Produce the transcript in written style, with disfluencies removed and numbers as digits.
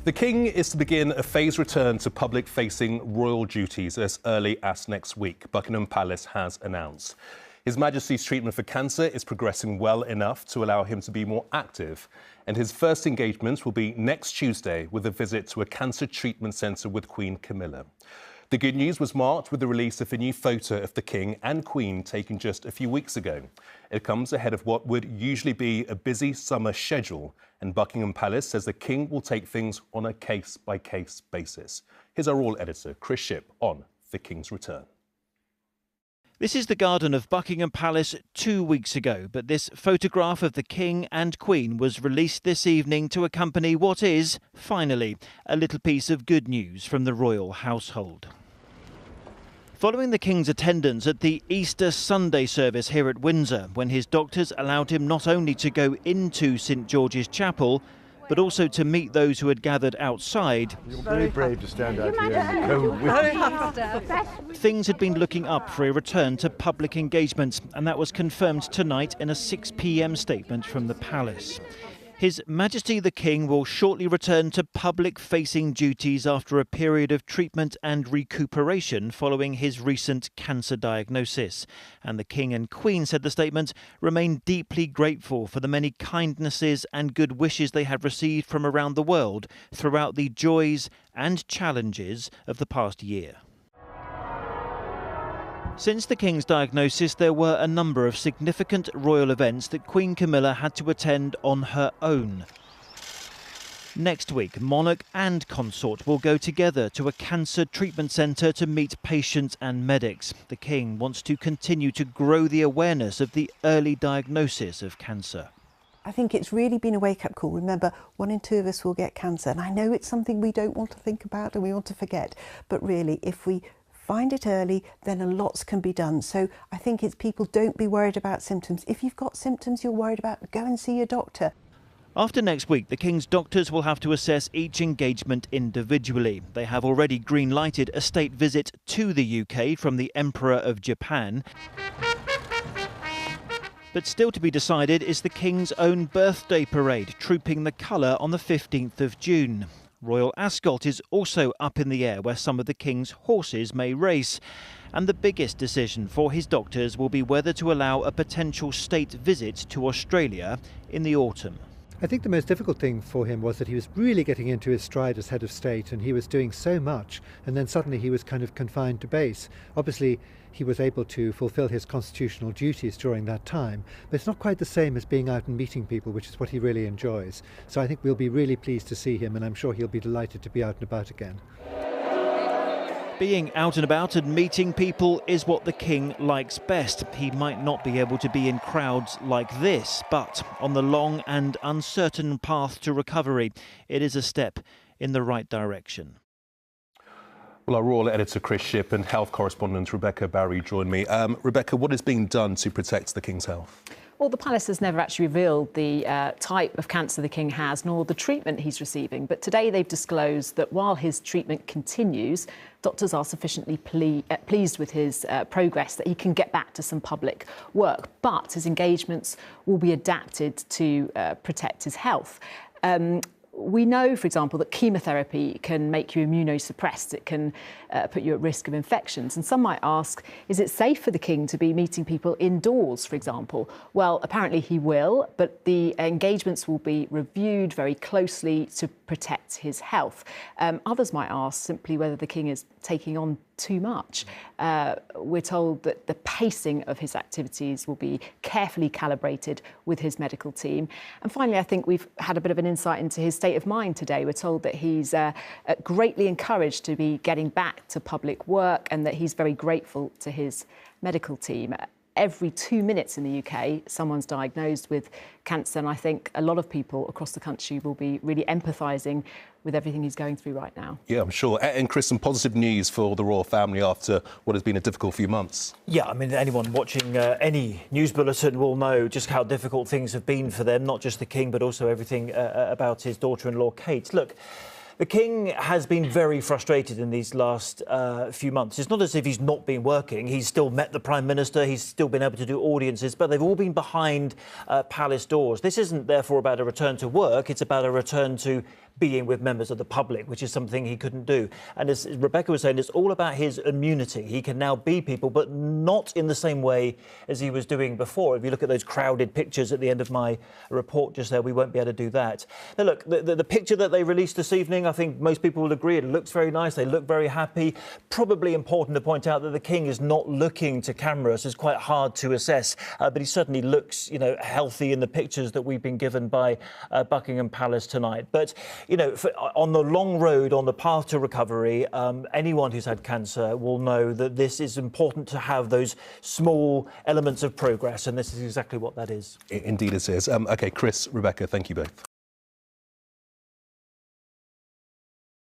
The King is to begin a phased return to public-facing royal duties as early as next week, Buckingham Palace has announced. His Majesty's treatment for cancer is progressing well enough to allow him to be more active, and his first engagement will be next Tuesday with a visit to a cancer treatment centre with Queen Camilla. The good news was marked with the release of a new photo of the King and Queen taken just a few weeks ago. It comes ahead of what would usually be a busy summer schedule, and Buckingham Palace says the King will take things on a case-by-case basis. Here's our royal editor, Chris Shipp, on the King's return. This is the garden of Buckingham Palace 2 weeks ago, but this photograph of the King and Queen was released this evening to accompany what is, finally, a little piece of good news from the royal household. Following the King's attendance at the Easter Sunday service here at Windsor, when his doctors allowed him not only to go into St George's Chapel, but also to meet those who had gathered outside. You're very brave to stand out here and go with. Things had been looking up for a return to public engagement, and that was confirmed tonight in a 6 p.m. statement from the palace. His Majesty the King will shortly return to public-facing duties after a period of treatment and recuperation following his recent cancer diagnosis. And the King and Queen, said the statement, remain deeply grateful for the many kindnesses and good wishes they have received from around the world throughout the joys and challenges of the past year. Since the King's diagnosis, there were a number of significant royal events that Queen Camilla had to attend on her own. Next week, monarch and consort will go together to a cancer treatment centre to meet patients and medics. The King wants to continue to grow the awareness of the early diagnosis of cancer. I think it's really been a wake-up call. Remember, 1 in 2 of us will get cancer, and I know it's something we don't want to think about and we want to forget, but really, if we find it early, then a lot can be done. So I think it's people, don't be worried about symptoms. If you've got symptoms you're worried about, go and see your doctor. After next week, the King's doctors will have to assess each engagement individually. They have already green-lighted a state visit to the UK from the Emperor of Japan. But still to be decided is the King's own birthday parade, trooping the colour on the 15th of June. Royal Ascot is also up in the air, where some of the King's horses may race. And the biggest decision for his doctors will be whether to allow a potential state visit to Australia in the autumn. I think the most difficult thing for him was that he was really getting into his stride as head of state, and he was doing so much, and then suddenly he was kind of confined to base. Obviously, he was able to fulfil his constitutional duties during that time, but it's not quite the same as being out and meeting people, which is what he really enjoys. So I think we'll be really pleased to see him, and I'm sure he'll be delighted to be out and about again. Being out and about and meeting people is what the King likes best. He might not be able to be in crowds like this, but on the long and uncertain path to recovery, it is a step in the right direction. Well, our royal editor Chris Shipp and health correspondent Rebecca Barry join me. Rebecca, what is being done to protect the King's health? Well, the palace has never actually revealed the type of cancer the King has, nor the treatment he's receiving. But today they've disclosed that while his treatment continues, doctors are sufficiently pleased with his progress that he can get back to some public work. But his engagements will be adapted to protect his health. We know, for example, that chemotherapy can make you immunosuppressed. It can put you at risk of infections. And some might ask, is it safe for the King to be meeting people indoors, for example? Well, apparently he will, but the engagements will be reviewed very closely to protect his health. Others might ask simply whether the King is taking on too much. We're told that the pacing of his activities will be carefully calibrated with his medical team. And finally, I think we've had a bit of an insight into his state of mind today. We're told that he's greatly encouraged to be getting back to public work and that he's very grateful to his medical team. Every 2 minutes in the UK, someone's diagnosed with cancer, and I think a lot of people across the country will be really empathising with everything he's going through right now. Yeah, I'm sure. And Chris, some positive news for the royal family after what has been a difficult few months. Yeah, I mean, anyone watching any news bulletin will know just how difficult things have been for them, not just the King, but also everything about his daughter-in-law, Kate. Look, the King has been very frustrated in these last few months. It's not as if he's not been working. He's still met the Prime Minister. He's still been able to do audiences, but they've all been behind palace doors. This isn't, therefore, about a return to work. It's about a return to being with members of the public, which is something he couldn't do. And as Rebecca was saying, it's all about his immunity. He can now be people, but not in the same way as he was doing before. If you look at those crowded pictures at the end of my report just there, we won't be able to do that. Now, look, the picture that they released this evening, I think most people will agree, it looks very nice. They look very happy. Probably important to point out that the King is not looking to camera, so it's quite hard to assess. But he certainly looks, healthy in the pictures that we've been given by Buckingham Palace tonight. But on the long road, on the path to recovery, anyone who's had cancer will know that this is important to have those small elements of progress, and this is exactly what that is. Indeed it is. OK, Chris, Rebecca, thank you both.